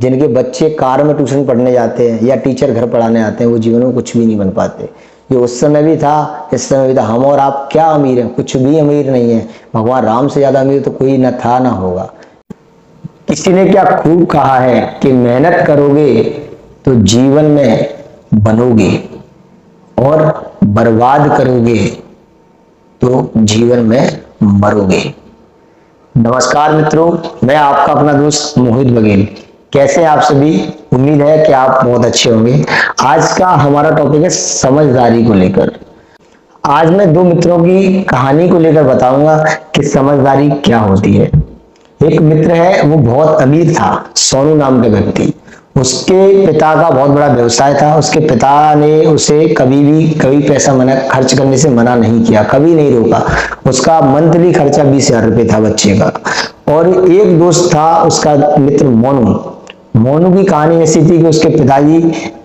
जिनके बच्चे कार में ट्यूशन पढ़ने जाते हैं या टीचर घर पढ़ाने आते हैं, वो जीवन में कुछ भी नहीं बन पाते। ये उस समय भी था, इस समय भी था। हम और आप क्या अमीर हैं? कुछ भी अमीर नहीं है। भगवान राम से ज्यादा अमीर तो कोई न था ना होगा। किसी ने क्या खूब कहा है कि मेहनत करोगे तो जीवन में बनोगे और बर्बाद करोगे तो जीवन में मरोगे। नमस्कार मित्रों, मैं आपका अपना दोस्त मोहित बघेल। कैसे हैं आप सभी? उम्मीद है कि आप बहुत अच्छे होंगे। आज का हमारा टॉपिक है समझदारी को लेकर। आज मैं दो मित्रों की कहानी को लेकर बताऊंगा कि समझदारी क्या होती है। एक मित्र है, वो बहुत अमीर था, सोनू नाम का व्यक्ति। उसके पिता का बहुत बड़ा व्यवसाय था। उसके पिता ने उसे कभी पैसा खर्च करने से मना नहीं किया, कभी नहीं रोका। उसका मंथली खर्चा 20,000 रुपये था बच्चे का। और एक दोस्त था उसका मित्र मोनू। मोनू की कहानी ऐसी थी कि उसके पिताजी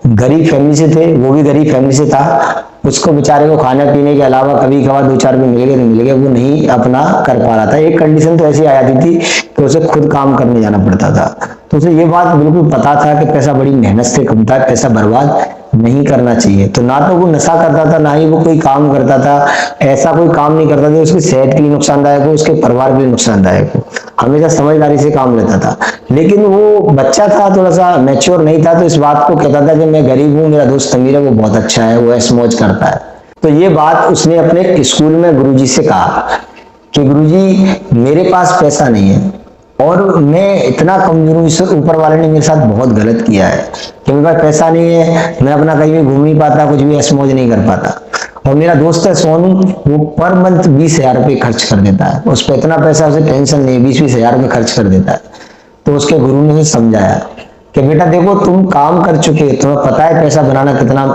गरीब फैमिली से थे, वो भी गरीब फैमिली से था। उसको बेचारे को खाने पीने के अलावा कभी कभार 2-4 रुपये मिल गए तो मिल गए, वो नहीं अपना कर पा रहा था। एक कंडीशन तो ऐसी आ जाती थी कि उसे खुद काम करने जाना पड़ता था। तो उसे ये बात बिल्कुल पता था कि पैसा बड़ी मेहनत से कमता है, पैसा बर्बाद नहीं करना चाहिए। तो ना तो वो नशा करता था, ना ही वो कोई काम करता था। ऐसा कोई काम नहीं करता था उसकी सेहत के लिए नुकसानदायक हो, उसके परिवार के लिए नुकसानदायक हो। हमेशा समझदारी से काम लेता था। लेकिन वो बच्चा था, थोड़ा सा मैच्योर नहीं था, तो इस बात को कहता था कि मैं गरीब हूँ, मेरा दोस्त अमीर है, वो बहुत अच्छा है, वो ऐश मौज करता है। तो ये बात उसने अपने स्कूल में गुरुजी से कहा कि गुरुजी, मेरे पास पैसा नहीं है और मैं इतना कमजोर हूं, इससे ऊपर वाले ने मेरे साथ बहुत गलत किया है कि मेरे पास पैसा नहीं है, मैं अपना कहीं भी घूम नहीं पाता, कुछ भी ऐश मौज नहीं कर पाता। और मेरा दोस्त है सोनू, वो पर मंथ 20,000 रुपये खर्च कर देता है। उस पर इतना पैसा, उसे टेंशन नहीं, 20-20 हजार रुपये खर्च कर देता है। तो उसके गुरु ने उसे समझाया कि बेटा देखो, तुम काम कर चुके, तुम्हें पता है पैसा बनाना कितना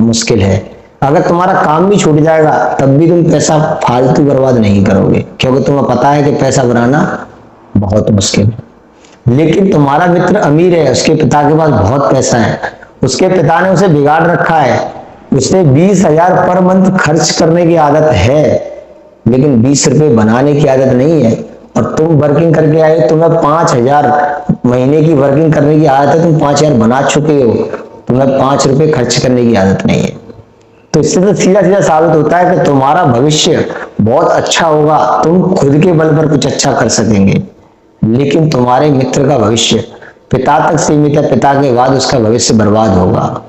मुश्किल है। अगर तुम्हारा काम भी छूट जाएगा तब भी तुम पैसा फालतू बर्बाद नहीं करोगे, क्योंकि तुम्हें पता है कि पैसा बनाना बहुत मुश्किल है। लेकिन तुम्हारा मित्र अमीर है, उसके पिता के पास बहुत पैसा है, उसके पिता ने उसे बिगाड़ रखा है। उसे 20,000 पर मंथ खर्च करने की आदत है, लेकिन 20 रुपए बनाने की आदत नहीं है। और तुम वर्किंग करके आए, तुम्हें 5,000 महीने की वर्किंग करने की आदत है, तुम 5,000 बना चुके हो, तुम्हें 5 रुपए खर्च करने की आदत नहीं है। तो इससे तो सीधा सीधा साबित होता है कि तुम्हारा भविष्य बहुत अच्छा होगा, तुम खुद के बल पर कुछ अच्छा कर सकेंगे। लेकिन तुम्हारे मित्र का भविष्य पिता तक सीमित है, पिता के बाद उसका भविष्य बर्बाद होगा।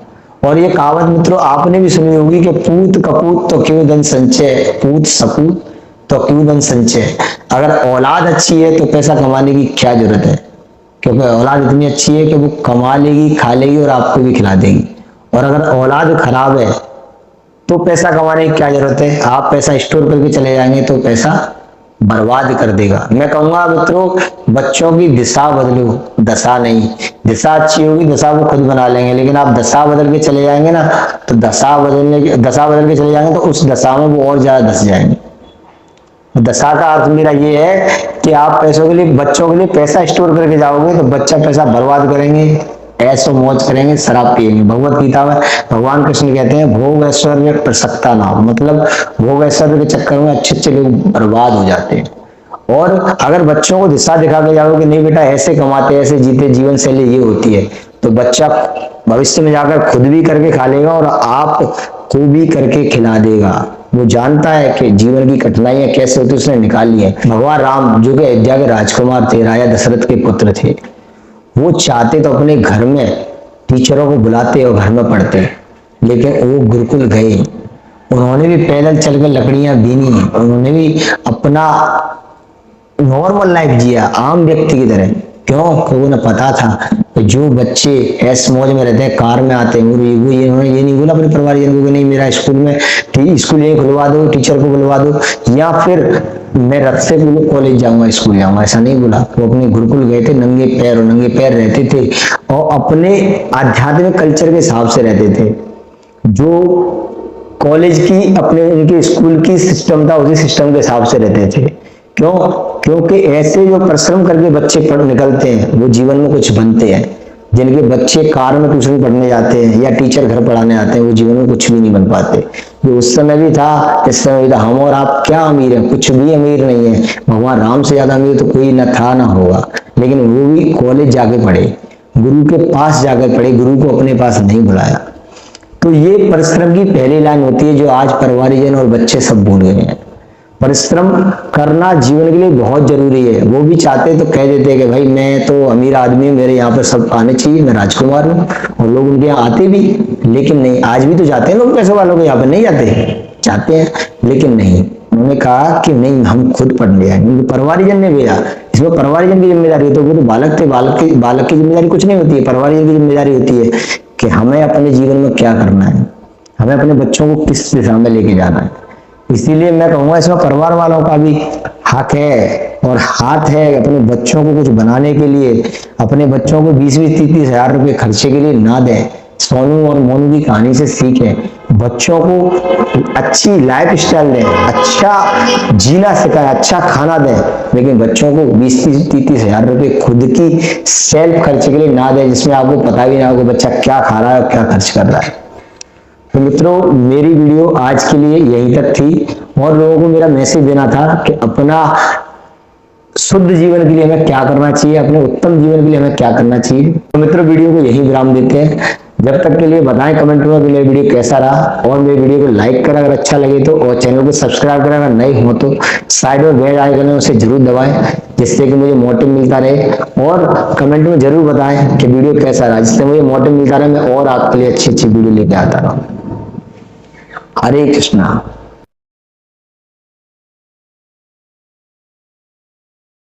और ये कहावत मित्रों आपने भी सुनी होगी कि पूत कपूत तो क्यों धन संचय, पूत सपूत तो क्यों धन संचय। अगर औलाद अच्छी है तो पैसा कमाने की क्या जरूरत है, क्योंकि औलाद इतनी अच्छी है कि वो कमा लेगी, खा लेगी और आपको भी खिला देगी। और अगर औलाद खराब है तो पैसा कमाने की क्या जरूरत है। आप पैसा स्टोर करके चले जाएंगे तो पैसा बर्बाद कर देगा। मैं कहूंगा मित्रों, बच्चों की दिशा बदलो, दशा नहीं। दिशा अच्छी होगी, दशा वो खुद बना लेंगे। लेकिन आप दशा बदल के चले जाएंगे ना, तो दशा बदल के चले जाएंगे तो उस दशा में वो और ज्यादा धंस जाएंगे। दशा का अर्थ मेरा ये है कि आप पैसों के लिए, बच्चों के लिए पैसा स्टोर करके जाओगे तो बच्चा पैसा बर्बाद करेंगे, ऐसो मौज करेंगे, शराब पिएंगे। भगवत गीता में भगवान कृष्ण कहते हैं भोग ऐश्वर्य प्रसक्ता ना हो, मतलब भोग ऐश्वर्य के चक्कर में अच्छे अच्छे लोग बर्बाद हो जाते हैं। और अगर बच्चों को दिशा दिखा के जाओगे नहीं बेटा ऐसे कमाते, ऐसे जीते, जीवन शैली ये होती है, तो बच्चा भविष्य में जाकर खुद भी करके खा लेगा और आप को भी करके खिला देगा। वो जानता है कि जीवन की कठिनाइयां कैसे होती, उसने निकाली है। भगवान राम जो कि अयोध्या के राजकुमार थे, राजा दशरथ के पुत्र थे, वो चाहते तो अपने घर में टीचरों को बुलाते और घर में पढ़ते, लेकिन वो गुरुकुल गए। उन्होंने भी पैदल चलकर लकड़ियां बीनी, उन्होंने भी अपना नॉर्मल लाइफ जिया, आम व्यक्ति की तरह। क्यों? क्योंकि उन्हें पता था कि जो बच्चे ऐस मौज में रहते हैं, कार में आते हैं, वो ये नहीं बोला अपने परिवारजन को नहीं मेरा स्कूल में स्कूल यही खुलवा दो, टीचर को बुलवा दो, या फिर मैं रथ से कॉलेज जाऊंगा, स्कूल जाऊंगा, ऐसा नहीं बोला। वो अपने गुरुकुल गए थे, नंगे पैर रहते थे और अपने आध्यात्मिक कल्चर के हिसाब से रहते थे। जो कॉलेज की अपने उनके स्कूल की सिस्टम था, उसी सिस्टम के हिसाब से रहते थे। क्यों? क्योंकि ऐसे जो परिश्रम करके बच्चे पढ़ निकलते हैं वो जीवन में कुछ बनते हैं। जिनके बच्चे कार में ट्यूशन पढ़ने जाते हैं या टीचर घर पढ़ाने आते हैं, वो जीवन में कुछ भी नहीं बन पाते। ये उस समय भी था, इस समय भी था। हम और आप क्या अमीर हैं? कुछ भी अमीर नहीं है। भगवान राम से ज्यादा अमीर तो कोई न था ना होगा। लेकिन वो भी कॉलेज जाके पढ़े, गुरु के पास जाकर पढ़े, गुरु को अपने पास नहीं बुलाया। तो ये परिश्रम की पहली लाइन होती है जो आज परिवारजन और बच्चे सब भूल गए हैं। परिश्रम करना जीवन के लिए बहुत जरूरी है। वो भी चाहते तो कह देते हैं कि भाई मैं तो अमीर आदमी हूँ, मेरे यहाँ पर सब आने चाहिए, मैं राजकुमार हूँ, और लोग उनके यहाँ आते भी, लेकिन नहीं। आज भी तो जाते हैं लोग पैसे वालों के यहाँ पर, नहीं जाते हैं, लेकिन नहीं। उन्होंने कहा कि नहीं, हम खुद पढ़ने आए, क्योंकि परिवारजन ने भेजा। इसमें परिवारजन की जिम्मेदारी है, तो वो तो बालक थे, बालक की जिम्मेदारी कुछ नहीं होती है, परिवारजन की जिम्मेदारी होती है कि हमें अपने जीवन में क्या करना है, हमें अपने बच्चों को किस दिशा में लेके जाना है। इसीलिए मैं कहूंगा इसमें परिवार वालों का भी हक है और हाथ है अपने बच्चों को कुछ बनाने के लिए। अपने बच्चों को 20-20, 30-30 हजार रुपए खर्चे के लिए ना दें। सोनू और मोनू की कहानी से सीखें, बच्चों को अच्छी लाइफ स्टाइल दें, अच्छा जीना सिखाएं, अच्छा खाना दें, लेकिन बच्चों को 20-30 हजार रुपए खुद की सेल्फ खर्चे के लिए ना दें, जिसमें आपको पता भी ना हो कि बच्चा क्या खा रहा है और क्या खर्च कर रहा है। तो मित्रों, मेरी वीडियो आज के लिए यहीं तक थी, और लोगों को मेरा मैसेज देना था कि अपना शुद्ध जीवन के लिए हमें क्या करना चाहिए, अपने उत्तम जीवन के लिए हमें क्या करना चाहिए। तो मित्रों, वीडियो को यहीं विराम देते हैं। जब तक के लिए बताएं कमेंट में कि मेरी वीडियो कैसा रहा, और मेरी वीडियो को लाइक करें अगर अच्छा लगे तो, और चैनल को सब्सक्राइब करें अगर नए हो तो। साइड में बेल आइकन है उसे जरूर दबाएं, जिससे कि मुझे मोटिव मिलता रहे, और कमेंट में जरूर बताएं कि वीडियो कैसा रहा, जिससे मुझे मोटिव मिलता रहे, मैं और आपके लिए अच्छी अच्छी वीडियो लेके आता रहूं। हरे कृष्णा।